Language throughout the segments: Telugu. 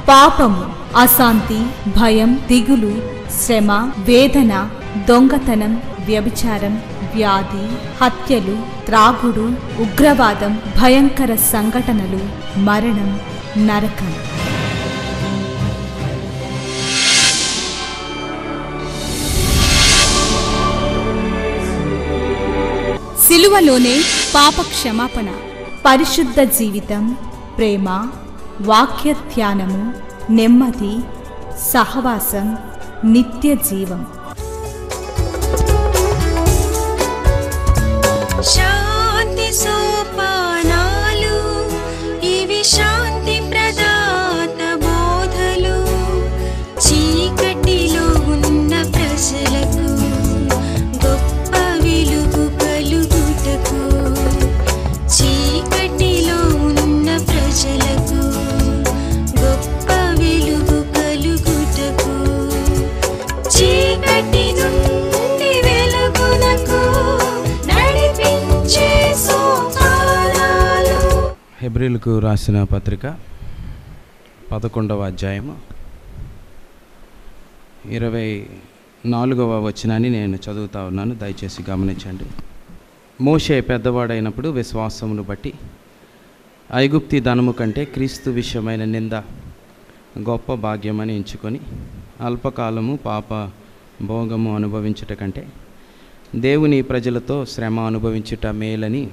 పాపము, అశాంతి, భయం, దిగులు, శ్రమ, వేదన, దొంగతనం, వ్యభిచారం, వ్యాధి, హత్యలు, త్రాగుడు, ఉగ్రవాదం, భయంకర సంఘటనలు, మరణం, నరకం. సిలువలోనే పాప క్షమాపణ, పరిశుద్ధ జీవితం, ప్రేమ, వాక్య ధ్యానము, నెమ్మది, సహవాసం, నిత్య జీవం. శాంతి సోపానాలు, ఇవి శాంతి ప్రదాత బోధలు. చీకటిలో ఉన్న ప్రజలకు గొప్ప వెలుగు కలుగుటకు, చీకటిలో ఉన్న ప్రజలకు గొప్ప వెలుగు కలుగుటకు, చీకటి నుండి వెలుగునకు నడిపించే సోపానాలు. హెబ్రీలకు రాసిన పత్రిక 11వ అధ్యాయము 24వ వచనాన్ని నేను చదువుతా ఉన్నాను, దయచేసి గమనించండి. మోషే పెద్దవాడైనప్పుడు విశ్వాసమును బట్టి ఐగుప్తి ధనము కంటే క్రీస్తు విషయమైన నింద గొప్ప భాగ్యమని ఎంచుకొని అల్పకాలము పాప భోగము అనుభవించుట కంటే దేవుని ప్రజలతో శ్రమ అనుభవించుట మేలని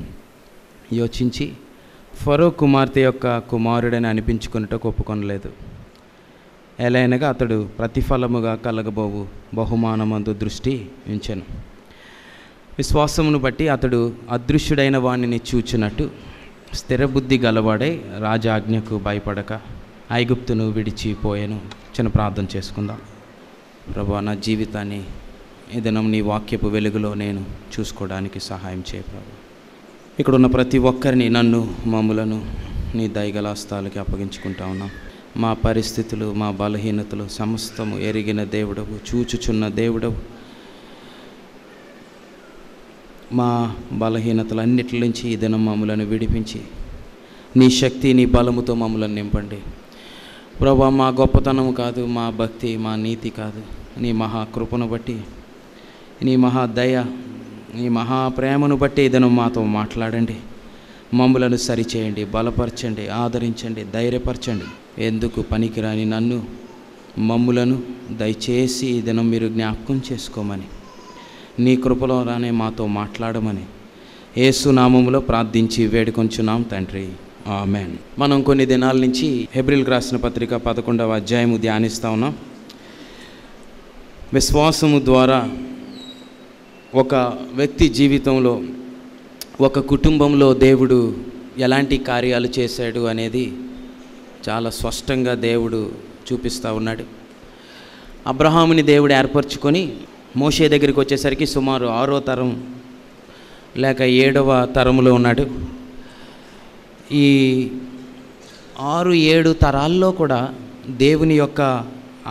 యోచించి ఫరో కుమార్తె యొక్క కుమారుడని అనిపించుకున్నట్టు ఒప్పుకొనలేదు. ఎలైనగా అతడు ప్రతిఫలముగా కలగబోవు బహుమానమందు దృష్టి ఉంచెను. విశ్వాసమును బట్టి అతడు అదృశ్యుడైన వాణిని చూచినట్టు స్థిరబుద్ధి గలవాడై రాజాజ్ఞకు భయపడక ఐగుప్తును విడిచిపోయాను. చిన్న ప్రార్థన చేసుకుందాం. ప్రభువా, నా జీవితాన్ని ఈ దినం నీ వాక్యపు వెలుగులో నేను చూసుకోవడానికి సహాయం చేయ ప్రభు. ఇక్కడ ఉన్న ప్రతి ఒక్కరిని, నన్ను, మమ్ములను నీ దయగల హస్తాలకి అప్పగించుకుంటా ఉన్నాం. మా పరిస్థితులు, మా బలహీనతలు సమస్తము ఎరిగిన దేవుడవు, చూచుచున్న దేవుడవు. మా బలహీనతలన్నిటి నుంచి ఈ దినం మమ్మలను విడిపించి నీ శక్తి, నీ బలముతో మమ్మలను నింపండి ప్రభువా. మా గొప్పతనము కాదు, మా భక్తి, మా నీతి కాదు, నీ మహాకృపను బట్టి, నీ మహాదయ, నీ మహాప్రేమను బట్టి ఈ దినం మాతో మాట్లాడండి. మమ్ములను సరిచేయండి, బలపరచండి, ఆదరించండి, ధైర్యపరచండి. ఎందుకు పనికిరాని నన్ను, మమ్ములను దయచేసి ఈ దినం మీరు జ్ఞాపకం చేసుకోమని, నీ కృపలో రానే మాతో మాట్లాడమని యేసు నామములో ప్రార్థించి వేడుకొంచున్నాం తండ్రి, ఆమెన్. మనం కొన్ని దినాల నుంచి హెబ్రీలకు రాసిన పత్రిక 11వ అధ్యాయము ధ్యానిస్తూ ఉన్నాం. విశ్వాసము ద్వారా ఒక వ్యక్తి జీవితంలో, ఒక కుటుంబంలో దేవుడు ఎలాంటి కార్యాలు చేశాడు అనేది చాలా స్పష్టంగా దేవుడు చూపిస్తూ ఉన్నాడు. అబ్రహాముని దేవుడు ఏర్పరచుకొని మోషే దగ్గరికి వచ్చేసరికి సుమారు 6వ తరం లేక 7వ తరములో ఉన్నాడు. ఈ 6-7 తరాల్లో కూడా దేవుని యొక్క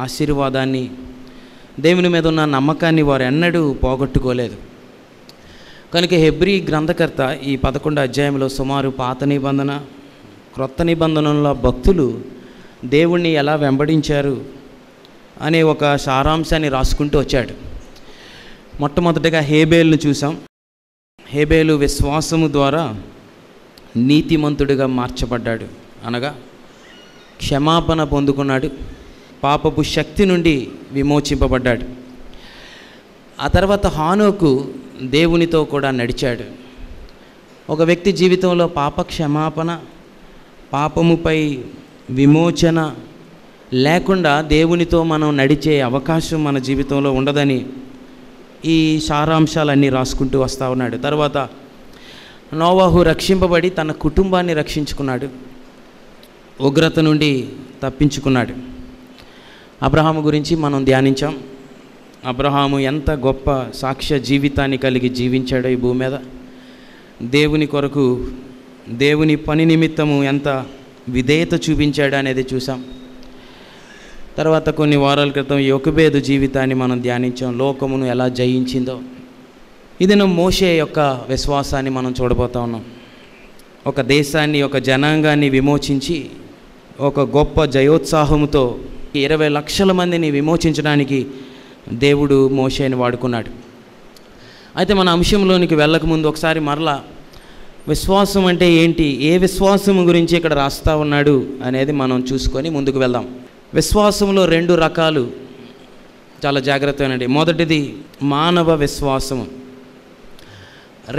ఆశీర్వాదాన్ని, దేవుని మీద ఉన్న నమ్మకాన్ని వారు ఎన్నడూ పోగొట్టుకోలేదు. కనుక హెబ్రీ గ్రంథకర్త ఈ 11వ అధ్యాయంలో సుమారు పాత నిబంధన, క్రొత్త నిబంధనల భక్తులు దేవుణ్ణి ఎలా వెంబడించారు అనే ఒక సారాంశాన్ని రాసుకుంటూ వచ్చాడు. మొట్టమొదటిగా హేబేలును చూసాం. హేబేలు విశ్వాసము ద్వారా నీతిమంతుడిగా మార్చబడ్డాడు, అనగా క్షమాపణ పొందుకున్నాడు, పాపపు శక్తి నుండి విమోచింపబడ్డాడు. ఆ తర్వాత హానోకు దేవునితో కూడా నడిచాడు. ఒక వ్యక్తి జీవితంలో పాప క్షమాపణ, పాపముపై విమోచన లేకుండా దేవునితో మనం నడిచే అవకాశం మన జీవితంలో ఉండదని ఈ సారాంశాలన్నీ రాసుకుంటూ వస్తూ ఉన్నాడు. తర్వాత నోవాహు రక్షింపబడి తన కుటుంబాన్ని రక్షించుకున్నాడు, ఉగ్రత నుండి తప్పించుకున్నాడు. అబ్రహాము గురించి మనం ధ్యానించాం. అబ్రహాము ఎంత గొప్ప సాక్ష్య జీవితాన్ని కలిగి జీవించాడో ఈ భూమి మీద. దేవుని కొరకు, దేవుని పని నిమిత్తము ఎంత విధేయత చూపించాడు అనేది చూసాం. తర్వాత కొన్ని వారాల క్రితం యొకెబేదు జీవితాన్ని మనం ధ్యానించాం, లోకమును ఎలా జయించిందో. ఇది మోషే యొక్క విశ్వాసాన్ని మనం చూడబోతా ఉన్నాం. ఒక దేశాన్ని, ఒక జనాంగాన్ని విమోచించి ఒక గొప్ప జయోత్సాహంతో 20 లక్షల మందిని విమోచించడానికి దేవుడు మోషేని వాడుకున్నాడు. అయితే మన అంశంలోనికి వెళ్ళకముందు ఒకసారి మరలా విశ్వాసం అంటే ఏంటి, ఏ విశ్వాసం గురించి ఇక్కడ రాస్తా ఉన్నాడు అనేది మనం చూసుకొని ముందుకు వెళ్దాం. విశ్వాసంలో 2 రకాలు, చాలా జాగ్రత్తగానండి. మొదటిది మానవ విశ్వాసము,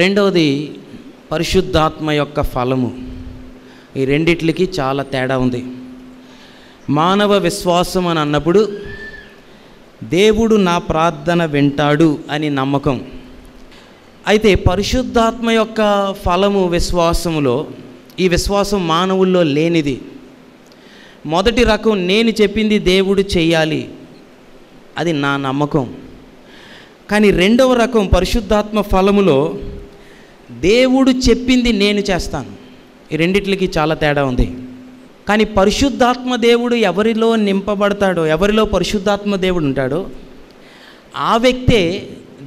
రెండవది పరిశుద్ధాత్మ యొక్క ఫలము. ఈ రెండిట్లకి చాలా తేడా ఉంది. మానవ విశ్వాసం అని అన్నప్పుడు దేవుడు నా ప్రార్థన వింటాడు అని నమ్మకం. అయితే పరిశుద్ధాత్మ యొక్క ఫలము విశ్వాసములో, ఈ విశ్వాసం మానవుల్లో లేనిది. మొదటి రకం నేను చెప్పింది దేవుడు చెయ్యాలి, అది నా నమ్మకం. కానీ రెండవ రకం పరిశుద్ధాత్మ ఫలములో దేవుడు చెప్పింది నేను చేస్తాను. ఈ రెండిట్లకి చాలా తేడా ఉంది. కానీ పరిశుద్ధాత్మ దేవుడు ఎవరిలో నింపబడతాడో, ఎవరిలో పరిశుద్ధాత్మ దేవుడు ఉంటాడో ఆ వ్యక్తే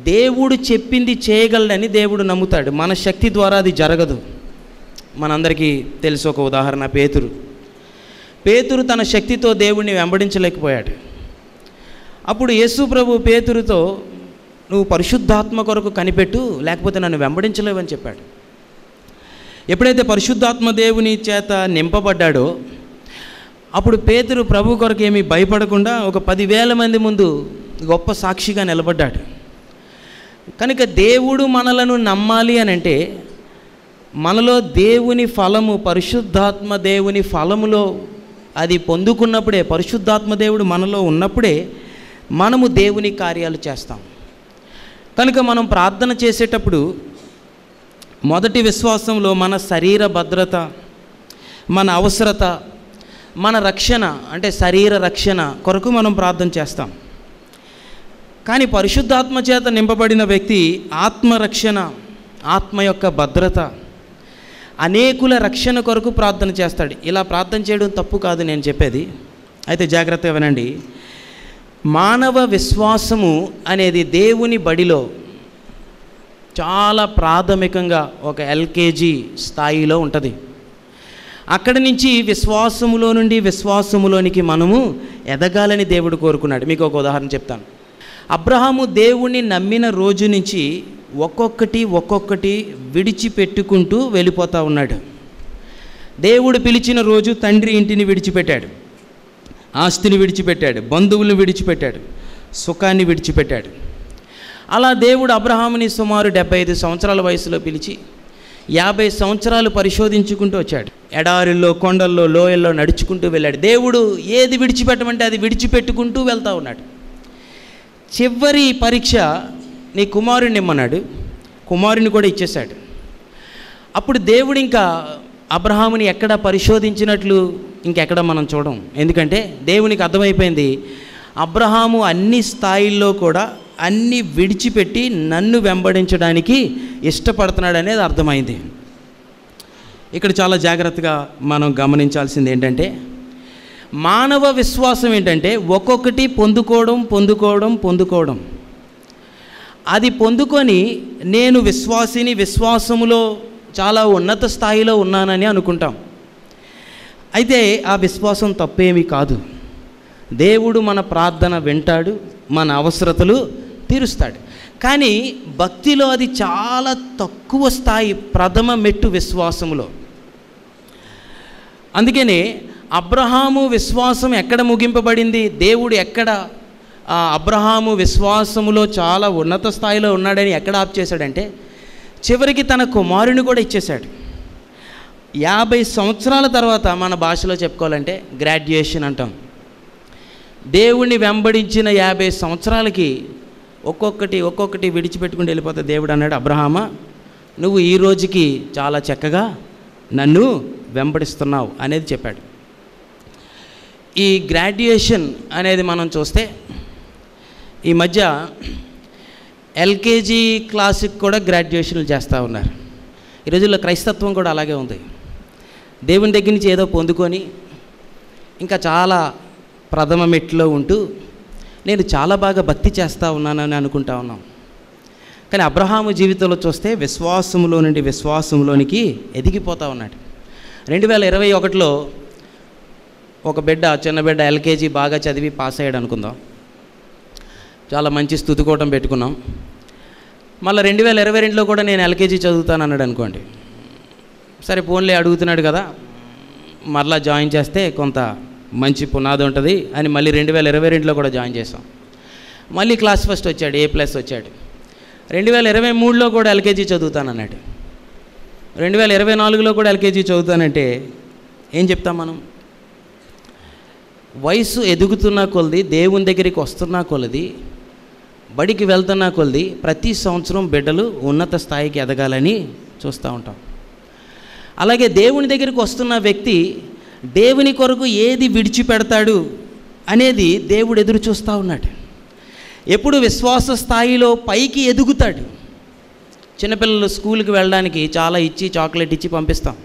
దేవుడు చెప్పింది చేయగలడని దేవుడు నమ్ముతాడు. మన శక్తి ద్వారా అది జరగదు. మనందరికీ తెలుసు ఒక ఉదాహరణ, పేతురు తన శక్తితో దేవుడిని వెంబడించలేకపోయాడు. అప్పుడు యేసు ప్రభు పేతురుతో, నువ్వు పరిశుద్ధాత్మ కొరకు కనిపెట్టు, లేకపోతే నన్ను వెంబడించలేవని చెప్పాడు. ఎప్పుడైతే పరిశుద్ధాత్మ దేవుని చేత నింపబడ్డాడో అప్పుడు పేతురు ప్రభు కొరకు ఏమీ భయపడకుండా ఒక 10,000 మంది ముందు గొప్ప సాక్షిగా నిలబడ్డాడు. కనుక దేవుడు మనలను నమ్మాలి అని అంటే మనలో దేవుని ఫలము, పరిశుద్ధాత్మ దేవుని ఫలములో అది పొందుకున్నప్పుడే, పరిశుద్ధాత్మ దేవుడు మనలో ఉన్నప్పుడే మనము దేవుని కార్యాలు చేస్తాం. కనుక మనం ప్రార్థన చేసేటప్పుడు మొదటి విశ్వాసంలో మన శరీర భద్రత, మన అవసరత, మన రక్షణ అంటే శరీర రక్షణ కొరకు మనం ప్రార్థన చేస్తాం. కానీ పరిశుద్ధాత్మ చేత నింపబడిన వ్యక్తి ఆత్మరక్షణ, ఆత్మ యొక్క భద్రత, అనేకుల రక్షణ కొరకు ప్రార్థన చేస్తాడు. ఇలా ప్రార్థన చేయడం తప్పు కాదు నేను చెప్పేది, అయితే జాగ్రత్తగా వినండి. మానవ విశ్వాసము అనేది దేవుని బడిలో చాలా ప్రాథమికంగా ఒక ఎల్కేజీ స్థాయిలో ఉంటుంది. అక్కడి నుంచి విశ్వాసములో నుండి విశ్వాసములోనికి మనము ఎదగాలని దేవుడు కోరుకున్నాడు. మీకు ఒక ఉదాహరణ చెప్తాను. అబ్రహాము దేవుణ్ణి నమ్మిన రోజు నుంచి ఒక్కొక్కటి విడిచిపెట్టుకుంటూ వెళ్ళిపోతూ ఉన్నాడు. దేవుడు పిలిచిన రోజు తండ్రి ఇంటిని విడిచిపెట్టాడు, ఆస్తిని విడిచిపెట్టాడు, బంధువులను విడిచిపెట్టాడు, సుఖాన్ని విడిచిపెట్టాడు. అలా దేవుడు అబ్రహాముని సుమారు 75 సంవత్సరాల వయసులో పిలిచి 50 సంవత్సరాలు పరిశోధించుకుంటూ వచ్చాడు. ఎడారుల్లో, కొండల్లో, లోయల్లో నడుచుకుంటూ వెళ్ళాడు. దేవుడు ఏది విడిచిపెట్టమంటే అది విడిచిపెట్టుకుంటూ వెళ్తూ ఉన్నాడు. చివరి పరీక్ష, నీ కుమారుని ఇమ్మన్నాడు. కుమారుని కూడా ఇచ్చేశాడు. అప్పుడు దేవుడు ఇంకా అబ్రహాముని ఎక్కడ పరిశోధించినట్లు ఇంకెక్కడ మనం చూడం. ఎందుకంటే దేవునికి అర్థమైపోయింది, అబ్రహాము అన్ని స్థాయిల్లో కూడా అన్నీ విడిచిపెట్టి నన్ను వెంబడించడానికి ఇష్టపడుతున్నాడు అనేది అర్థమైంది. ఇక్కడ చాలా జాగ్రత్తగా మనం గమనించాల్సింది ఏంటంటే, మానవ విశ్వాసం ఏంటంటే ఒక్కొక్కటి పొందుకోవడం. అది పొందుకొని నేను విశ్వాసిని, విశ్వాసములో చాలా ఉన్నత స్థాయిలో ఉన్నానని అనుకుంటాం. అయితే ఆ విశ్వాసం తప్పేమీ కాదు. దేవుడు మన ప్రార్థన వింటాడు, మన అవసరతలు తీరుస్తాడు. కానీ భక్తిలో అది చాలా తక్కువ స్థాయి, ప్రథమ మెట్టు విశ్వాసములో. అందుకనే అబ్రహాము విశ్వాసం ఎక్కడ ముగింపబడింది, దేవుడు ఎక్కడ అబ్రహాము విశ్వాసములో చాలా ఉన్నత స్థాయిలో ఉన్నాడని ఎక్కడ ఆప్ చేశాడంటే చివరికి తన కుమారుని కూడా ఇచ్చేశాడు. 50 సంవత్సరాల తర్వాత మన భాషలో చెప్పుకోవాలంటే గ్రాడ్యుయేషన్ అంటాం. దేవుణ్ణి వెంబడించిన 50 సంవత్సరాలకి ఒక్కొక్కటి విడిచిపెట్టుకుని వెళ్ళిపోతే దేవుడు అన్నాడు, అబ్రహామా నువ్వు ఈ రోజుకి చాలా చక్కగా నన్ను వెంబడిస్తున్నావు అనేది చెప్పాడు. ఈ గ్రాడ్యుయేషన్ అనేది మనం చూస్తే ఈ మధ్య ఎల్కేజీ క్లాస్కి కూడా గ్రాడ్యుయేషన్లు చేస్తూ ఉన్నారు. ఈ రోజుల్లో క్రైస్తత్వం కూడా అలాగే ఉంది. దేవుని దగ్గర నుంచి ఏదో పొందుకొని ఇంకా చాలా ప్రథమ మెట్లో ఉంటూ నేను చాలా బాగా భక్తి చేస్తూ ఉన్నానని అనుకుంటా ఉన్నాం. కానీ అబ్రహాము జీవితంలో చూస్తే విశ్వాసములో నుండి విశ్వాసంలోనికి ఎదిగిపోతూ ఉన్నాడు. 2021లో ఒక బిడ్డ, చిన్న బిడ్డ ఎల్కేజీ బాగా చదివి పాస్ అయ్యాడు అనుకుందాం, చాలా మంచి స్తుతికోవటం పెట్టుకున్నాం. మళ్ళీ 2022లో కూడా నేను ఎల్కేజీ చదువుతాను అన్నాడు అనుకోండి. సరే ఫోన్లే అడుగుతున్నాడు కదా, మరలా జాయిన్ చేస్తే కొంత మంచి పునాది ఉంటుంది అని మళ్ళీ 2022లో కూడా జాయిన్ చేసాం. మళ్ళీ క్లాస్ ఫస్ట్ వచ్చాడు, A+ వచ్చాడు. 2023లో కూడా ఎల్కేజీ చదువుతానన్నాడు. 2024లో కూడా ఎల్కేజీ చదువుతానంటే ఏం చెప్తాం మనం? వయసు ఎదుగుతున్న కొలది, దేవుని దగ్గరికి వస్తున్న కొలది, బడికి వెళ్తున్న కొలది ప్రతి సంవత్సరం బిడ్డలు ఉన్నత స్థాయికి ఎదగాలని చూస్తూ ఉంటాం. అలాగే దేవుని దగ్గరికి వస్తున్న వ్యక్తి దేవుని కొరకు ఏది విడిచిపెడతాడు అనేది దేవుడు ఎదురు చూస్తూ ఉన్నాడు. ఎప్పుడు విశ్వాస స్థాయిలో పైకి ఎదుగుతాడు. చిన్నపిల్లలు స్కూల్కి వెళ్ళడానికి చాలా ఇచ్చి చాక్లెట్ ఇచ్చి పంపిస్తాం.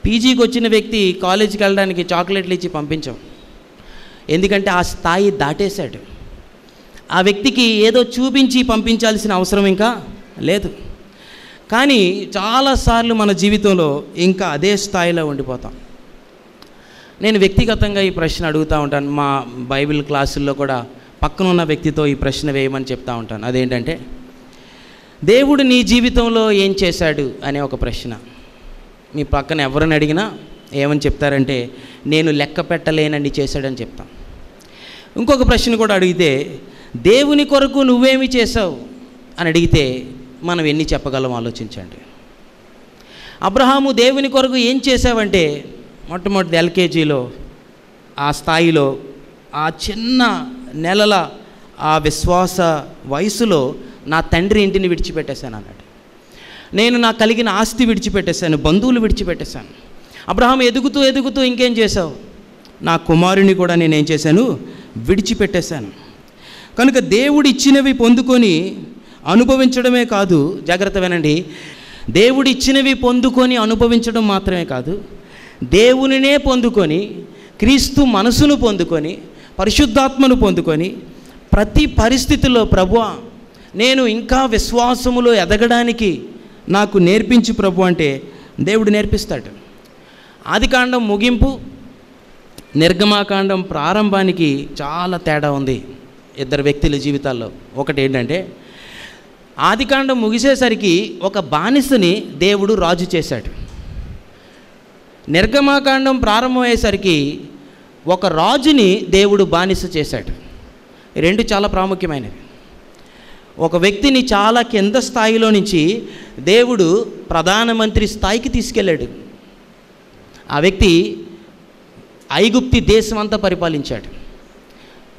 పీజీకి వచ్చిన వ్యక్తి కాలేజీకి వెళ్ళడానికి చాక్లెట్లు ఇచ్చి పంపించాం. ఎందుకంటే ఆ స్థాయి దాటేశాడు. ఆ వ్యక్తికి ఏదో చూపించి పంపించాల్సిన అవసరం ఇంకా లేదు. కానీ చాలాసార్లు మన జీవితంలో ఇంకా అదే స్థాయిలో ఉండిపోతాం. నేను వ్యక్తిగతంగా ఈ ప్రశ్న అడుగుతూ ఉంటాను. మా బైబిల్ క్లాసుల్లో కూడా పక్కనున్న వ్యక్తితో ఈ ప్రశ్న వేయమని చెప్తూ ఉంటాను. అదేంటంటే, దేవుడు నీ జీవితంలో ఏం చేశాడు అనే ఒక ప్రశ్న. మీ పక్కన ఎవరిని అడిగినా ఏమని చెప్తారంటే, నేను లెక్క పెట్టలేనని చేశాడని చెప్తాం. ఇంకొక ప్రశ్న కూడా అడిగితే, దేవుని కొరకు నువ్వేమి చేసావు అని అడిగితే మనం ఎన్ని చెప్పగలం ఆలోచించండి. అబ్రహాము దేవుని కొరకు ఏం చేసావంటే, మొట్టమొదటి ఎల్కేజీలో ఆ స్థాయిలో ఆ చిన్న నెలల ఆ విశ్వాస వయసులో నా తండ్రి ఇంటిని విడిచిపెట్టేశాను అన్నాడు. నేను నాకు కలిగిన ఆస్తి విడిచిపెట్టేశాను, బంధువులు విడిచిపెట్టేశాను. అబ్రహాము ఎదుగుతూ ఎదుగుతూ ఇంకేం చేశావు? నా కుమారుని కూడా నేనేం చేశాను? విడిచిపెట్టేశాను. కనుక దేవుడు ఇచ్చినవి పొందుకొని అనుభవించడమే కాదు, జాగ్రత్త వినండి, దేవుడు ఇచ్చినవి పొందుకొని అనుభవించడం మాత్రమే కాదు, దేవునినే పొందుకొని, క్రీస్తు మనసును పొందుకొని, పరిశుద్ధాత్మను పొందుకొని, ప్రతి పరిస్థితుల్లో ప్రభువా నేను ఇంకా విశ్వాసములో ఎదగడానికి నాకు నేర్పించు ప్రభు అంటే దేవుడు నేర్పిస్తాడు. ఆదికాండం ముగింపు, నిర్గమాకాండం ప్రారంభానికి చాలా తేడా ఉంది ఇద్దరు వ్యక్తుల జీవితాల్లో. ఒకటి ఏంటంటే, ఆదికాండం ముగిసేసరికి ఒక బానిసని దేవుడు రాజు చేశాడు. నిర్గమాకాండం ప్రారంభమయ్యేసరికి ఒక రాజుని దేవుడు బానిస చేశాడు. రెండు చాలా ప్రాముఖ్యమైనవి. ఒక వ్యక్తిని చాలా కింద స్థాయిలో నుంచి దేవుడు ప్రధానమంత్రి స్థాయికి తీసుకెళ్ళాడు. ఆ వ్యక్తి ఐగుప్తి దేశం అంతా పరిపాలించాడు.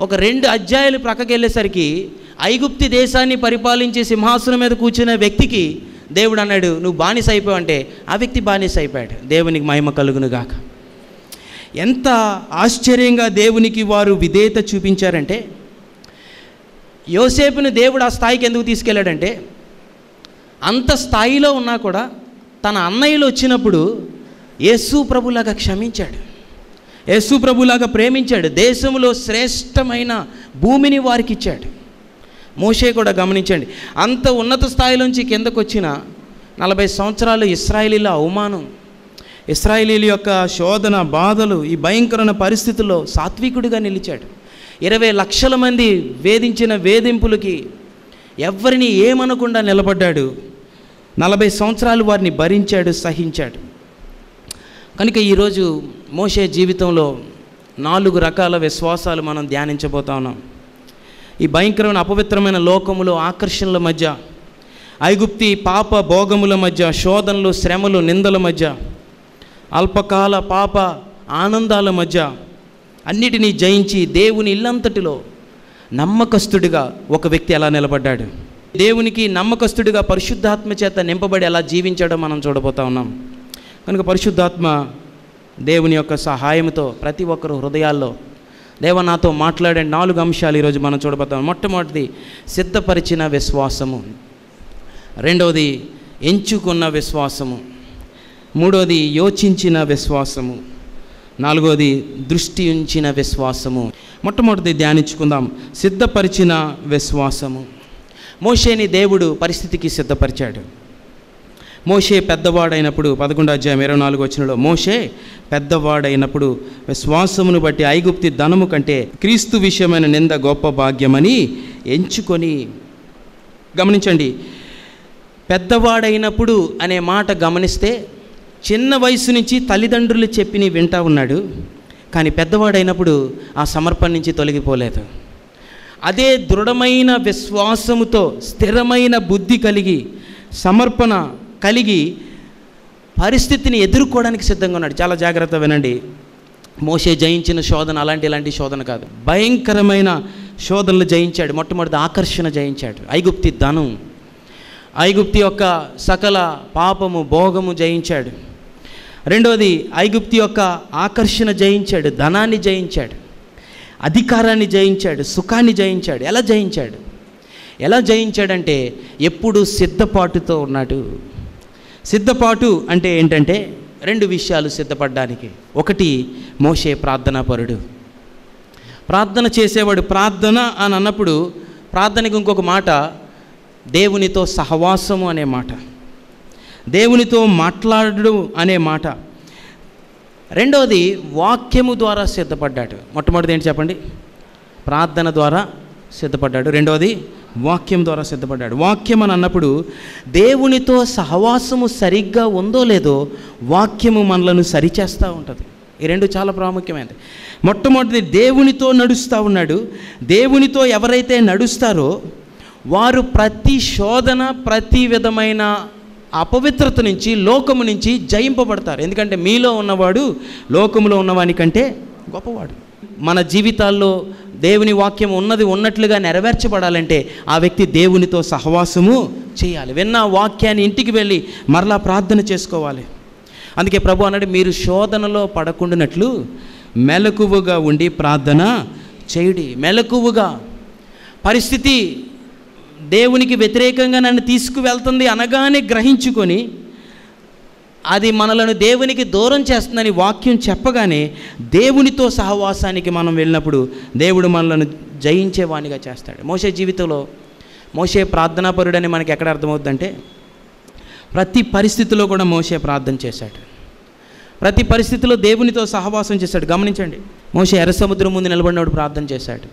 ఒక 2 అధ్యాయాలు ప్రక్కకి వెళ్ళేసరికి ఐగుప్తి దేశాన్ని పరిపాలించే సింహాసనం మీద కూర్చున్న వ్యక్తికి దేవుడు అన్నాడు, నువ్వు బానిస అయిపోయావు అంటే ఆ వ్యక్తి బానిస అయిపోయాడు. దేవునికి మహిమ కలుగును గాక. ఎంత ఆశ్చర్యంగా దేవునికి వారు విధేయత చూపించారంటే, యోసేపును దేవుడు ఆ స్థాయికి ఎందుకు తీసుకెళ్ళాడంటే, అంత స్థాయిలో ఉన్నా కూడా తన అన్నయ్యలు వచ్చినప్పుడు యేసు ప్రభులాగా క్షమించాడు, యేసు ప్రభులాగా ప్రేమించాడు, దేశంలో శ్రేష్టమైన భూమిని వారికి ఇచ్చాడు. మోషే కూడా గమనించండి, అంత ఉన్నత స్థాయిలోంచి కిందకు వచ్చిన 40 సంవత్సరాలు ఇశ్రాయేలీల అవమానం, ఇశ్రాయేలీల యొక్క శోధన, బాధలు, ఈ భయంకరమైన పరిస్థితుల్లో సాత్వికుడిగా నిలిచాడు. 20 లక్షల మంది వేధించిన వేధింపులకి ఎవరిని ఏమనకుండా నిలబడ్డాడు. 40 సంవత్సరాలు వారిని భరించాడు, సహించాడు. కనుక ఈరోజు మోషే జీవితంలో 4 రకాల విశ్వాసాలు మనం ధ్యానించబోతా ఉన్నాం. ఈ భయంకరమైన అపవిత్రమైన లోకములో ఆకర్షణల మధ్య, ఐగుప్తి పాప భోగముల మధ్య, శోధనలు, శ్రమలు, నిందల మధ్య, అల్పకాల పాప ఆనందాల మధ్య అన్నిటినీ జయించి దేవుని ఇల్లంతటిలో నమ్మకస్తుడిగా ఒక వ్యక్తి ఎలా నిలబడ్డాడు, దేవునికి నమ్మకస్తుడిగా పరిశుద్ధాత్మ చేత నింపబడి ఎలా జీవించాడో మనం చూడబోతా ఉన్నాం. కనుక పరిశుద్ధాత్మ దేవుని యొక్క సహాయంతో ప్రతి ఒక్కరు హృదయాల్లో దేవ నాతో మాట్లాడే 4 అంశాలు ఈరోజు మనం చూడబోతాం. మొట్టమొదటిది సిద్ధపరిచిన విశ్వాసము, రెండవది ఎంచుకున్న విశ్వాసము, మూడవది యోచించిన విశ్వాసము, నాలుగవది దృష్టి ఉంచిన విశ్వాసము. మొట్టమొదటిది ధ్యానించుకుందాం, సిద్ధపరిచిన విశ్వాసము. మోషేని దేవుడు పరిస్థితికి సిద్ధపరిచాడు. మోషే పెద్దవాడైనప్పుడు 11:24 మోషే పెద్దవాడైనప్పుడు విశ్వాసమును బట్టి ఐగుప్తి ధనము కంటే క్రీస్తు విషయమైన నింద గొప్ప భాగ్యమని ఎంచుకొని. గమనించండి, పెద్దవాడైనప్పుడు అనే మాట గమనిస్తే చిన్న వయసు నుంచి తల్లిదండ్రులు చెప్పి వింటా ఉన్నాడు, కానీ పెద్దవాడైనప్పుడు ఆ సమర్పణ నుంచి తొలగిపోలేదు. అదే దృఢమైన విశ్వాసముతో స్థిరమైన బుద్ధి కలిగి సమర్పణ కలిగి పరిస్థితిని ఎదుర్కోవడానికి సిద్ధంగా ఉన్నాడు. చాలా జాగ్రత్త వినండి, మోషే జయించిన శోధన ఇలాంటి శోధన కాదు, భయంకరమైన శోధనలు జయించాడు. మొట్టమొదటి ఆకర్షణ జయించాడు, ఐగుప్తి ధనం, ఐగుప్తి యొక్క సకల పాపము భోగము జయించాడు. రెండవది ఐగుప్తి యొక్క ఆకర్షణ జయించాడు, ధనాన్ని జయించాడు, అధికారాన్ని జయించాడు, సుఖాన్ని జయించాడు. ఎలా జయించాడంటే ఎప్పుడు సిద్ధపాటుతో ఉన్నాడు. సిద్ధపాటు అంటే ఏంటంటే 2 విషయాలు సిద్ధపడడానికి. ఒకటి, మోషే ప్రార్థనాపరుడు, ప్రార్థన చేసేవాడు. ప్రార్థన అని అన్నప్పుడు ప్రార్థనకి ఇంకొక మాట దేవునితో సహవాసము అనే మాట, దేవునితో మాట్లాడడం అనే మాట. రెండవది వాక్యము ద్వారా సిద్ధపడ్డాడు. మొట్టమొదటిది ఏంటి చెప్పండి? ప్రార్థన ద్వారా సిద్ధపడ్డాడు. రెండవది వాక్యం ద్వారా సిద్ధపడ్డాడు. వాక్యం అని అన్నప్పుడు దేవునితో సహవాసము సరిగ్గా ఉందో లేదో వాక్యము మనలను సరిచేస్తూ ఉంటుంది. ఈ 2 చాలా ప్రాముఖ్యమైనది. మొట్టమొదటిది దేవునితో నడుస్తూ ఉన్నాడు. దేవునితో ఎవరైతే నడుస్తారో వారు ప్రతి శోధన, ప్రతి విధమైన అపవిత్రత నుంచి, లోకము నుంచి జయింపబడతారు. ఎందుకంటే మీలో ఉన్నవాడు లోకములో ఉన్నవాని కంటే గొప్పవాడు. మన జీవితాల్లో దేవుని వాక్యం ఉన్నట్లుగా నెరవేర్చబడాలంటే ఆ వ్యక్తి దేవునితో సహవాసము చేయాలి. విన్న వాక్యాన్ని ఇంటికి వెళ్ళి మరలా ప్రార్థన చేసుకోవాలి. అందుకే ప్రభు అన్నాడు, మీరు శోధనలో పడకుండానట్లు మెలకువగా ఉండి ప్రార్థన చేయుడి. మెలకువగా, పరిస్థితి దేవునికి వ్యతిరేకంగా నన్ను తీసుకువెళ్తుంది అనగానే గ్రహించుకొని అది మనలను దేవునికి దూరం చేస్తుందని వాక్యం చెప్పగానే దేవునితో సహవాసానికి మనం వెళ్ళినప్పుడు దేవుడు మనలను జయించేవానిగా చేస్తాడు. మోషే జీవితంలో మోషే ప్రార్థనాపరుడని మనకి ఎక్కడ అర్థమవుతుందంటే ప్రతి పరిస్థితిలో కూడా మోషే ప్రార్థన చేశాడు. ప్రతి పరిస్థితిలో దేవునితో సహవాసం చేశాడు. గమనించండి, మోషే ఎర్ర సముద్రం ముందు నిలబడినప్పుడు ప్రార్థన చేశాడు.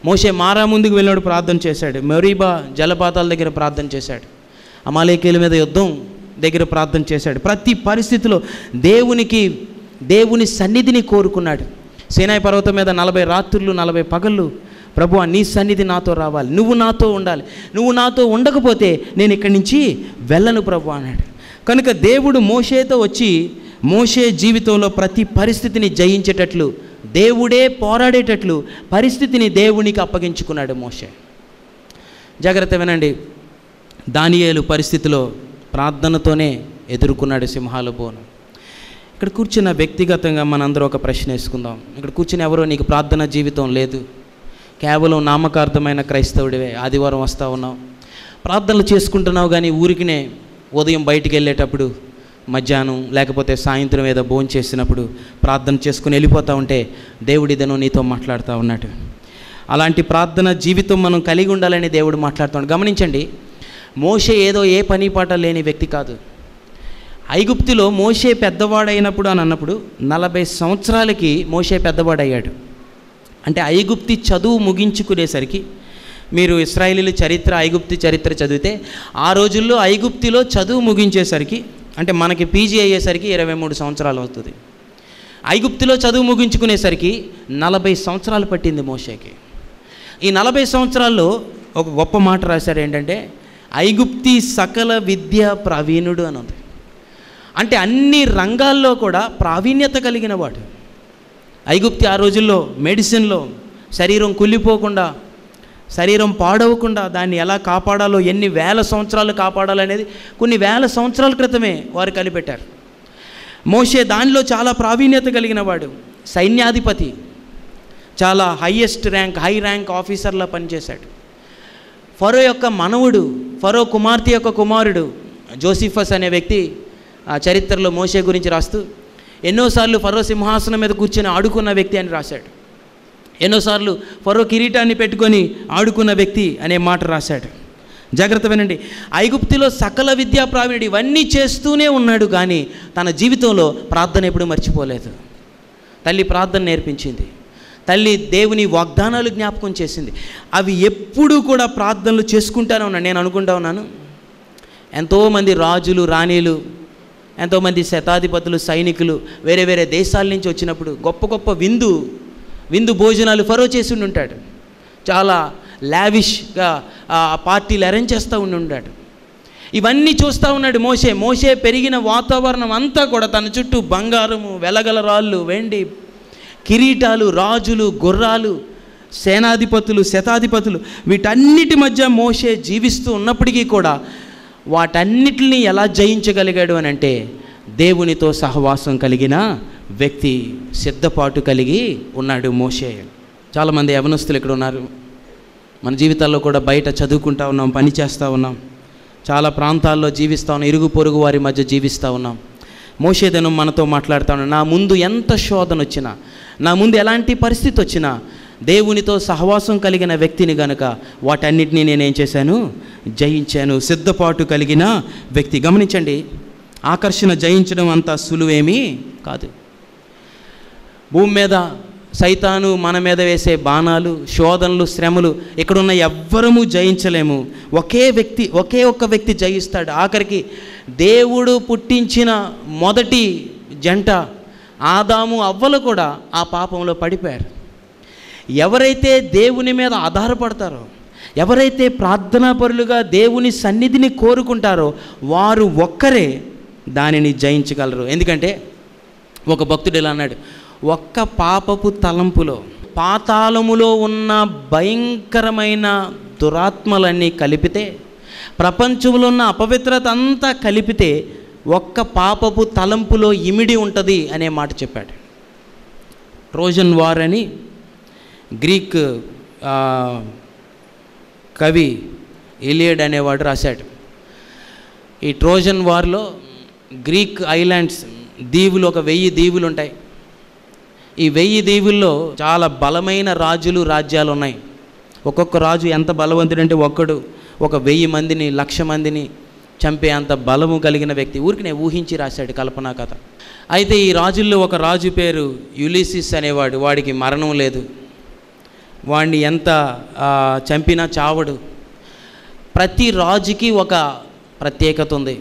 మోషే మారా ముందుకు వెళ్ళినప్పుడు ప్రార్థన చేశాడు. మెరీబా జలపాతాల దగ్గర ప్రార్థన చేశాడు. అమాలేకీయుల మీద యుద్ధం దగ్గర ప్రార్థన చేశాడు. ప్రతి పరిస్థితిలో దేవుని సన్నిధిని కోరుకున్నాడు. సీనాయి పర్వతం మీద 40 రాత్రులు 40 పగళ్ళు ప్రభువా నీ సన్నిధి నాతో రావాలి, నువ్వు నాతో ఉండాలి, నువ్వు నాతో ఉండకపోతే నేను ఇక్కడి నుంచి వెళ్ళను ప్రభు అన్నాడు. కనుక దేవుడు మోషేతో వచ్చి మోషే జీవితంలో ప్రతి పరిస్థితిని జయించేటట్లు, దేవుడే పోరాడేటట్లు పరిస్థితిని దేవునికి అప్పగించుకున్నాడు మోషే. జాగ్రత్త వినండి, దానియేలు పరిస్థితిలో ప్రార్థనతోనే ఎదుర్కొన్నాడు సింహాల బోను. ఇక్కడ కూర్చున్న వ్యక్తిగతంగా మనందరూ ఒక ప్రశ్న వేసుకుందాం. ఇక్కడ కూర్చుని ఎవరో నీకు ప్రార్థన జీవితం లేదు, కేవలం నామకార్థమైన క్రైస్తవుడివే, ఆదివారం వస్తూ ఉన్నావు, ప్రార్థనలు చేసుకుంటున్నావు, కానీ ఊరికినే ఉదయం బయటికి వెళ్ళేటప్పుడు, మధ్యాహ్నం లేకపోతే సాయంత్రం ఏదో భోజనం చేసినప్పుడు ప్రార్థన చేసుకుని వెళ్ళిపోతూ ఉంటే దేవుడిదనో నీతో మాట్లాడుతూ ఉన్నాడు. అలాంటి ప్రార్థన జీవితం మనం కలిగి ఉండాలని దేవుడు మాట్లాడుతున్నాడు. గమనించండి, మోషే ఏదో ఏ పని పాట లేని వ్యక్తి కాదు. ఐగుప్తులో మోషే పెద్దవాడైనప్పుడు అని అన్నప్పుడు 40 సంవత్సరాలకి మోషే పెద్దవాడయ్యాడు. అంటే ఐగుప్తి చదువు ముగించుకునేసరికి, మీరు ఇశ్రాయేలీల చరిత్ర, ఐగుప్తి చరిత్ర చదివితే ఆ రోజుల్లో ఐగుప్తిలో చదువు ముగించేసరికి, అంటే మనకి పీజీ అయ్యేసరికి 23 సంవత్సరాలు అవుతుంది. ఐగుప్తిలో చదువు ముగించుకునేసరికి 40 సంవత్సరాలు పట్టింది మోషేకి. ఈ 40 సంవత్సరాల్లో ఒక గొప్ప మాట రాశారు, ఏంటంటే ఐగుప్తి సకల విద్యా ప్రావీణుడు అని ఉంది. అంటే అన్ని రంగాల్లో కూడా ప్రావీణ్యత కలిగిన వాడు. ఐగుప్తి ఆ రోజుల్లో మెడిసిన్లో శరీరం కుళ్ళిపోకుండా, శరీరం పాడవకుండా దాన్ని ఎలా కాపాడాలో, ఎన్ని వేల సంవత్సరాలు కాపాడాలనేది కొన్ని వేల సంవత్సరాల క్రితమే వారు కనిపెట్టారు. మోషే దానిలో చాలా ప్రావీణ్యత కలిగిన వాడు, సైన్యాధిపతి, చాలా హై ర్యాంక్ ఆఫీసర్లా పనిచేశాడు. ఫరో యొక్క మనవుడు, ఫరో కుమార్తె యొక్క కుమారుడు జోసిఫస్ అనే వ్యక్తి ఆ చరిత్రలో మోషే గురించి రాస్తూ ఎన్నోసార్లు ఫరో సింహాసనం మీద కూర్చొని ఆడుకున్న వ్యక్తి అని రాశాడు. ఎన్నోసార్లు ఫరో కిరీటాన్ని పెట్టుకొని ఆడుకున్న వ్యక్తి అనే మాట రాశాడు. జాగ్రత్త వినండి. ఐగుప్తులో సకల విద్యా ప్రావీణ్యుడు ఇవన్నీ చేస్తూనే ఉన్నాడు, కానీ తన జీవితంలో ప్రార్థన ఎప్పుడూ మర్చిపోలేదు. తల్లి ప్రార్థన నేర్పించింది, తల్లి దేవుని వాగ్దానాలు జ్ఞాపకం చేసింది. అవి ఎప్పుడూ కూడా ప్రార్థనలు చేసుకుంటానే ఉన్నాను. నేను అనుకుంటా ఉన్నాను, ఎంతోమంది రాజులు, రాణీలు, ఎంతోమంది శతాధిపతులు, సైనికులు వేరే వేరే దేశాల నుంచి వచ్చినప్పుడు గొప్ప గొప్ప విందు భోజనాలు ఫరో చేసి ఉంటాడు. చాలా లావిష్గా ఆ పార్టీలు అరేంజ్ చేస్తూ ఉంటాడు. ఇవన్నీ చూస్తూ ఉన్నాడు మోషే పెరిగిన వాతావరణం అంతా కూడా తన చుట్టూ బంగారము, వెలగల రాళ్ళు, వెండి, కిరీటాలు, రాజులు, గుర్రాలు, సేనాధిపతులు, శతాధిపతులు, వీటన్నిటి మధ్య మోషే జీవిస్తూ ఉన్నప్పటికీ కూడా వాటన్నిటిని ఎలా జయించగలిగాడు అని అంటే దేవునితో సహవాసం కలిగిన వ్యక్తి, సిద్ధపాటు కలిగి ఉన్నాడు మోషే. చాలామంది యవనస్తులు ఇక్కడ ఉన్నారు. మన జీవితాల్లో కూడా బయట చదువుకుంటూ ఉన్నాం, పని చేస్తూ ఉన్నాం, చాలా ప్రాంతాల్లో జీవిస్తూ ఉన్నాం, ఇరుగు పొరుగు వారి మధ్య జీవిస్తూ ఉన్నాం. మోషే దినం మనతో మాట్లాడుతూ ఉన్నాడు, నా ముందు ఎంత శోధన వచ్చినా, నా ముందు ఎలాంటి పరిస్థితి వచ్చినా దేవునితో సహవాసం కలిగిన వ్యక్తిని గనుక వాటన్నిటినీ నేనేం చేశాను, జయించాను. సిద్ధపాటు కలిగిన వ్యక్తి. గమనించండి, ఆకర్షణ జయించడం అంత సులువేమీ కాదు. భూమి మీద సైతాను మన మీద వేసే బాణాలు, శోధనలు, శ్రమలు ఇక్కడున్న ఎవ్వరము జయించలేము. ఒకే ఒక్క వ్యక్తి జయిస్తాడు. ఆఖరికి దేవుడు పుట్టించిన మొదటి జంట ఆదాము, అవ్వలు కూడా ఆ పాపంలో పడిపోయారు. ఎవరైతే దేవుని మీద ఆధారపడతారో, ఎవరైతే ప్రార్థనాపరులుగా దేవుని సన్నిధిని కోరుకుంటారో వారు ఒక్కరే దానిని జయించగలరు. ఎందుకంటే ఒక భక్తుడు ఇలా అన్నాడు, ఒక్క పాపపు తలంపులో పాతాళములో ఉన్న భయంకరమైన దురాత్మలన్నీ కలిపితే, ప్రపంచంలో ఉన్న అపవిత్రత అంతా కలిపితే ఒక్క పాపపు తలంపులో ఇమిడి ఉంటుంది అనే మాట చెప్పాడు. ట్రోజన్ వార్ అని గ్రీక్ కవి ఎలియడ్ అనేవాడు రాశాడు. ఈ ట్రోజన్ వార్లో గ్రీక్ ఐలాండ్స్, దీవులు, ఒక 1000 దీవులు ఉంటాయి. ఈ 1000 దీవుల్లో చాలా బలమైన రాజులు, రాజ్యాలు ఉన్నాయి. ఒక్కొక్క రాజు ఎంత బలవంతుడంటే ఒక్కడు ఒక 1000 మందిని, 1,00,000 మందిని చంపే అంత బలము కలిగిన వ్యక్తి. ఊరికి నేను ఊహించి రాశాడు కల్పనా కథ. అయితే ఈ రాజుల్లో ఒక రాజు పేరు యులిసిస్ అనేవాడు. వాడికి మరణం లేదు, వాడిని ఎంత చంపినా చావడు. ప్రతి రాజుకి ఒక ప్రత్యేకత ఉంది.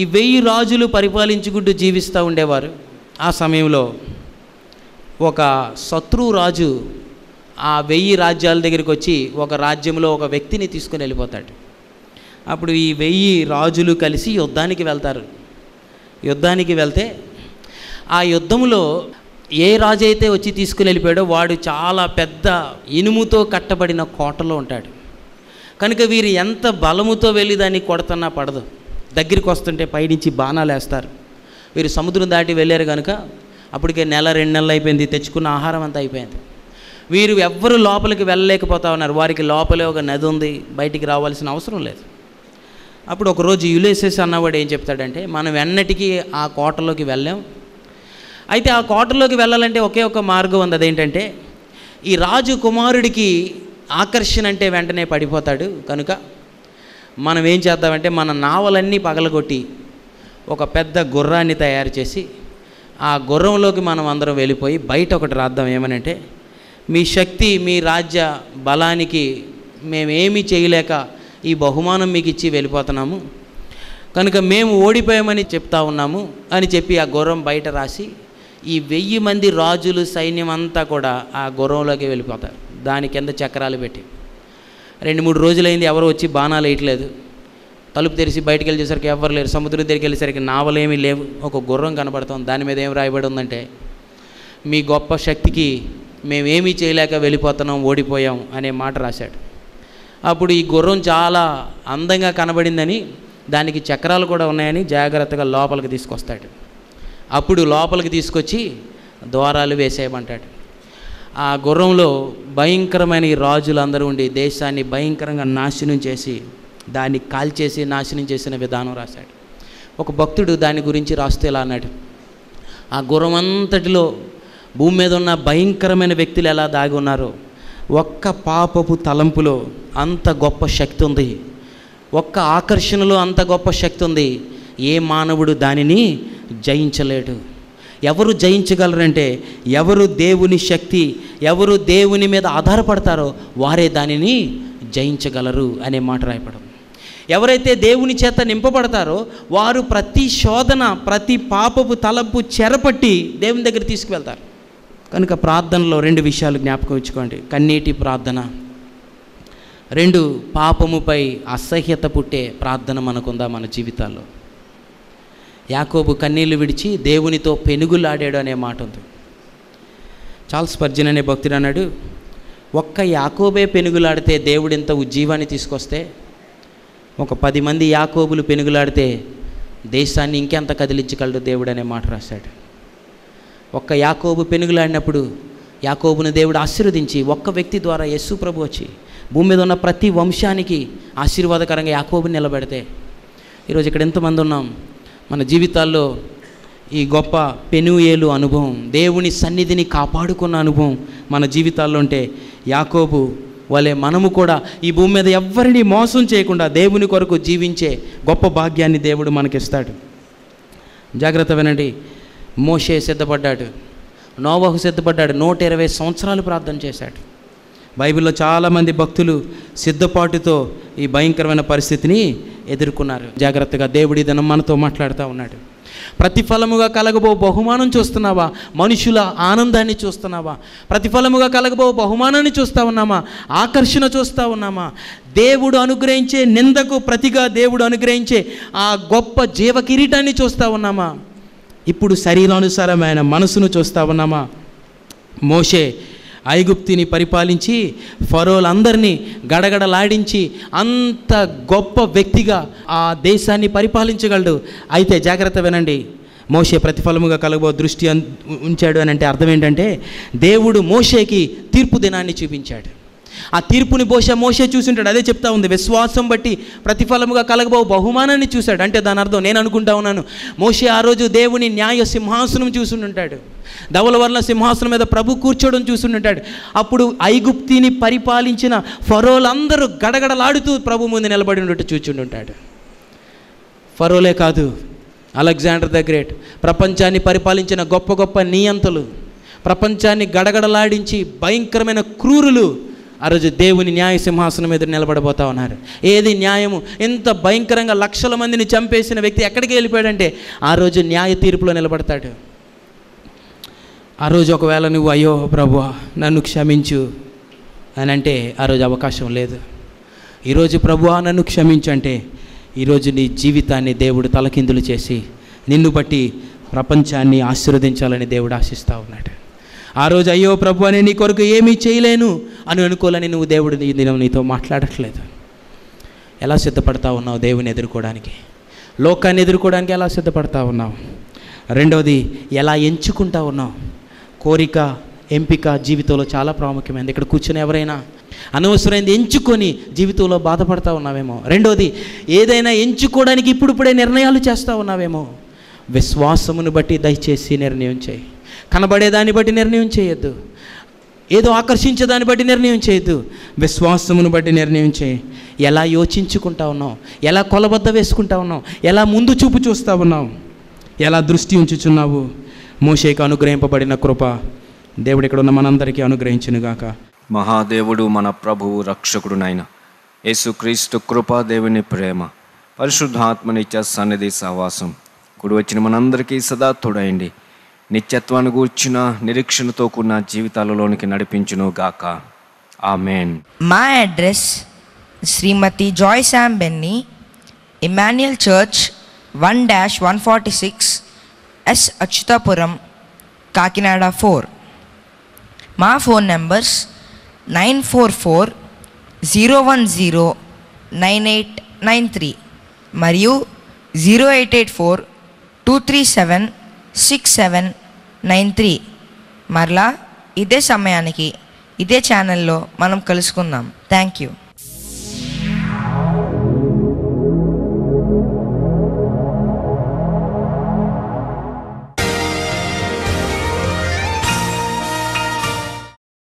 ఈ 1000 రాజులు పరిపాలించుకుంటూ జీవిస్తూ ఉండేవారు. ఆ సమయంలో ఒక శత్రు రాజు ఆ 1000 రాజ్యాల దగ్గరికి వచ్చి ఒక రాజ్యంలో ఒక వ్యక్తిని తీసుకుని వెళ్ళిపోతాడు. అప్పుడు ఈ 1000 రాజులు కలిసి యుద్ధానికి వెళ్తారు. యుద్ధానికి వెళ్తే ఆ యుద్ధంలో ఏ రాజు అయితే వచ్చి తీసుకుని వెళ్ళిపోయాడో వాడు చాలా పెద్ద ఇనుముతో కట్టబడిన కోటలో ఉంటాడు. కనుక వీరు ఎంత బలముతో వెళ్ళి దాన్ని కొడుతున్నా పడదు. దగ్గరికి వస్తుంటే పైనుంచి బాణాలు వేస్తారు. వీరు సముద్రం దాటి వెళ్ళారు కనుక అప్పటికే 1-2 నెలలు అయిపోయింది, తెచ్చుకున్న ఆహారం అంతా అయిపోయింది. వీరు ఎవ్వరూ లోపలికి వెళ్ళలేకపోతా ఉన్నారు. వారికి లోపలే ఒక నది ఉంది, బయటికి రావాల్సిన అవసరం లేదు. అప్పుడు ఒకరోజు యులిసిస్ అన్నవాడు ఏం చెప్తాడంటే, మనం ఎన్నటికీ ఆ కోటలోకి వెళ్ళాం. అయితే ఆ కోటలోకి వెళ్ళాలంటే ఒకే ఒక మార్గం ఉంది. అదేంటంటే ఈ రాజు కుమారుడికి ఆకర్షణ అంటే వెంటనే పడిపోతాడు. కనుక మనం ఏం చేద్దామంటే మన నావలన్నీ పగలగొట్టి ఒక పెద్ద గుర్రాన్ని తయారు చేసి ఆ గుర్రంలోకి మనం అందరం వెళ్ళిపోయి బయట ఒకటి రాద్దాం. ఏమనంటే, మీ శక్తి, మీ రాజ్య బలానికి మేమేమీ చేయలేక ఈ బహుమానం మీకు ఇచ్చి వెళ్ళిపోతున్నాము, కనుక మేము ఓడిపోయామని చెప్తా ఉన్నాము అని చెప్పి ఆ గుర్రం బయట రాసి ఈ 1000 మంది రాజులు, సైన్యం అంతా కూడా ఆ గుర్రంలోకి వెళ్ళిపోతారు. దాని కింద చక్రాలు పెట్టి 2-3 రోజులైంది, ఎవరు వచ్చి బాణాలు వేయట్లేదు. తలుపు తెరిచి బయటికి వెళ్ళి చూసరికి ఎవరు లేరు. సముద్రం దగ్గరికి వెళ్ళేసరికి నావలేమీ లేవు, ఒక గుర్రం కనబడుతుంది. దాని మీద ఏం రాయబడి ఉందంటే, మీ గొప్ప శక్తికి మేమేమీ చేయలేక వెళ్ళిపోతున్నాం, ఓడిపోయాం అనే మాట రాశాడు. అప్పుడు ఈ గుర్రం చాలా అందంగా కనబడిందని, దానికి చక్రాలు కూడా ఉన్నాయని జాగ్రత్తగా లోపలికి తీసుకొస్తాడు. అప్పుడు లోపలికి తీసుకొచ్చి ద్వారాలు వేసేయమంటాడు. ఆ గుర్రంలో భయంకరమైన ఈ రాజులందరూ ఉండి దేశాన్ని భయంకరంగా నాశనం చేసి, దాన్ని కాల్చేసి నాశనం చేసిన విధానం రాశాడు. ఒక భక్తుడు దాని గురించి రాస్తూ ఇలా అన్నాడు, ఆ గుర్రం అంతటిలో భూమి మీద ఉన్న భయంకరమైన వ్యక్తులు ఎలా దాగి ఉన్నారో ఒక్క పాపపు తలంపులో అంత గొప్ప శక్తి ఉంది. ఒక్క ఆకర్షణలో అంత గొప్ప శక్తి ఉంది. ఏ మానవుడు దానిని జయించలేడు. ఎవరు జయించగలరంటే ఎవరు దేవుని శక్తి, ఎవరు దేవుని మీద ఆధారపడతారో వారే దానిని జయించగలరు అనే మాట రాయపడం. ఎవరైతే దేవుని చేత నింపబడతారో వారు ప్రతి శోధన, ప్రతి పాపపు తలంపు చెరపట్టి దేవుని దగ్గర తీసుకువెళ్తారు. కనుక ప్రార్థనలో 2 విషయాలు జ్ఞాపకం ఉంచుకోండి. కన్నీటి ప్రార్థన, 2 పాపముపై అసహ్యత పుట్టే ప్రార్థన మనకుందా మన జీవితాల్లో? యాకోబు కన్నీళ్లు విడిచి దేవునితో పెనుగులాడాడు అనే మాట ఉంది. చార్లెస్ స్పర్జన్ అనే భక్తుడు అన్నాడు, ఒక్క యాకోబే పెనుగులాడితే దేవుడు ఇంత ఉజ్జీవాన్ని తీసుకొస్తే, ఒక 10 మంది యాకోబులు పెనుగులాడితే దేశాన్ని ఇంకెంత కదిలించగలడు దేవుడు అనే మాట రాశాడు. ఒక్క యాకోబు పెనుగులాడినప్పుడు యాకోబును దేవుడు ఆశీర్వదించి ఒక్క వ్యక్తి ద్వారా యేసు ప్రభు వచ్చి భూమి మీద ఉన్న ప్రతి వంశానికి ఆశీర్వాదకరంగా యాకోబుని నిలబెడితే, ఈరోజు ఇక్కడ ఎంతమంది ఉన్నాం, మన జీవితాల్లో ఈ గొప్ప పెనుయేలు అనుభవం, దేవుని సన్నిధిని కాపాడుకున్న అనుభవం మన జీవితాల్లో ఉంటే, యాకోబు వలె మనము కూడా ఈ భూమి మీద ఎవ్వరిని మోసం చేయకుండా దేవుని కొరకు జీవించే గొప్ప భాగ్యాన్ని దేవుడు మనకిస్తాడు. జాగ్రత్త వినండి. మోషే సిద్ధపడ్డాడు, నోవహు సిద్ధపడ్డాడు, 120 సంవత్సరాలు ప్రార్థన చేశాడు. బైబిల్లో చాలామంది భక్తులు సిద్ధపాటుతో ఈ భయంకరమైన పరిస్థితిని ఎదుర్కొన్నారు. జాగ్రత్తగా దేవుడి దినం మనతో మాట్లాడుతూ ఉన్నాడు. ప్రతిఫలముగా కలగబో బహుమానం చూస్తున్నావా? మనుషుల ఆనందాన్ని చూస్తున్నావా? ప్రతిఫలముగా కలగబో బహుమానాన్ని చూస్తూ ఉన్నామా? ఆకర్షణ చూస్తూ ఉన్నామా? దేవుడు అనుగ్రహించే నిందకు ప్రతిగా దేవుడు అనుగ్రహించే ఆ గొప్ప జీవ కిరీటాన్ని చూస్తూ ఉన్నామా? ఇప్పుడు శరీరానుసారమైన మనసును చూస్తూ ఉన్నామా? మోషే ఐగుప్తిని పరిపాలించి ఫరోలందరినీ గడగడలాడించి అంత గొప్ప వ్యక్తిగా ఆ దేశాన్ని పరిపాలించగలడు. అయితే జాగ్రత్త వినండి, మోషే ప్రతిఫలముగా కలగబో దృష్టి ఉంచాడు అని అంటే అర్థం ఏంటంటే, దేవుడు మోషేకి తీర్పు దినాన్ని చూపించాడు. ఆ తీర్పుని మోషే చూసుంటాడు. అదే చెప్తా ఉంది, విశ్వాసం బట్టి ప్రతిఫలముగా కలగబో బహుమానాన్ని చూశాడు. అంటే దాని అర్థం నేను అనుకుంటా ఉన్నాను, మోషే ఆ రోజు దేవుని న్యాయ సింహాసనం చూసుంటాడు, ధవలవర్ణ సింహాసనం మీద ప్రభు కూర్చోవడం చూసుంటాడు. అప్పుడు ఐగుప్తిని పరిపాలించిన ఫరోలందరూ గడగడలాడుతూ ప్రభు ముందు నిలబడి ఉన్నట్టు చూచుంటాడు. ఫరోలే కాదు, అలెగ్జాండర్ ద గ్రేట్, ప్రపంచాన్ని పరిపాలించిన గొప్ప గొప్ప నియంతలు, ప్రపంచాన్ని గడగడలాడించి భయంకరమైన క్రూరులు ఆ రోజు దేవుని న్యాయ సింహాసనం మీద నిలబడబోతా ఉన్నారు. ఏది న్యాయము? ఇంత భయంకరంగా లక్షల మందిని చంపేసిన వ్యక్తి ఎక్కడికి వెళ్ళిపోయాడంటే ఆ రోజు న్యాయ తీర్పులో నిలబడతాడు. ఆ రోజు ఒకవేళ నువ్వు అయ్యో ప్రభువా నన్ను క్షమించు అని అంటే ఆ రోజు అవకాశం లేదు. ఈరోజు ప్రభువా నన్ను క్షమించు అంటే ఈరోజు నీ జీవితాన్ని దేవుడు తలకిందులు చేసి నిన్ను బట్టి ప్రపంచాన్ని ఆశీర్వదించాలని దేవుడు ఆశిస్తూ ఉన్నాడు. ఆ రోజు అయ్యో ప్రభు అని నీ కొరకు ఏమీ చేయలేను అని అనుకోవాలని నువ్వు దేవుడు ఈ దినం నీతో మాట్లాడట్లేదు. ఎలా సిద్ధపడతా ఉన్నావు దేవుని ఎదుర్కోవడానికి? లోకాన్ని ఎదుర్కోవడానికి ఎలా సిద్ధపడతా ఉన్నావు? రెండవది, ఎలా ఎంచుకుంటా ఉన్నావు? కోరిక, ఎంపిక జీవితంలో చాలా ప్రాముఖ్యమైనది. ఇక్కడ కూర్చొని ఎవరైనా అనవసరమైంది ఎంచుకొని జీవితంలో బాధపడతా ఉన్నావేమో. రెండవది, ఏదైనా ఎంచుకోవడానికి ఇప్పుడిప్పుడే నిర్ణయాలు చేస్తూ ఉన్నావేమో. విశ్వాసమును బట్టి దయచేసి నిర్ణయం చేయి. కనబడేదాన్ని బట్టి నిర్ణయం చేయొద్దు, ఏదో ఆకర్షించేదాన్ని బట్టి నిర్ణయం చేయొద్దు, విశ్వాసమును బట్టి నిర్ణయం చేయి. ఎలా యోచించుకుంటా ఉన్నావు? ఎలా కొలబద్ద వేసుకుంటా ఉన్నావు? ఎలా ముందు చూపు చూస్తూ ఉన్నావు? ఎలా దృష్టి ఉంచుచున్నావు? మోషేకు అనుగ్రహింపబడిన కృప దేవుడు ఇక్కడ ఉన్న మనందరికీ అనుగ్రహించునుగాక. మహాదేవుడు మన ప్రభువు రక్షకుడునైన యేసుక్రీస్తు కృప, దేవుని ప్రేమ, పరిశుద్ధాత్మనిత్య సన్నిధి సహవాసం కూడి వచ్చిన మనందరికీ సదా తోడైండి నిత్యత్వాన్ని గూర్చిన నిరీక్షణతో కూడిన జీవితాలలోనికి నడిపించును గాక. ఆమెన్. మా address Shrimati Joy Sam Benny, Emmanuel church 1-146 S Achyutapuram, Kakinada 4. మా ఫోన్ నెంబర్స్ 944-010-9893 మరియు 0884-237-6793. మరలా ఇదే సమయానికి ఇదే ఛానల్లో మనం కలుసుకుందాం. Thank you.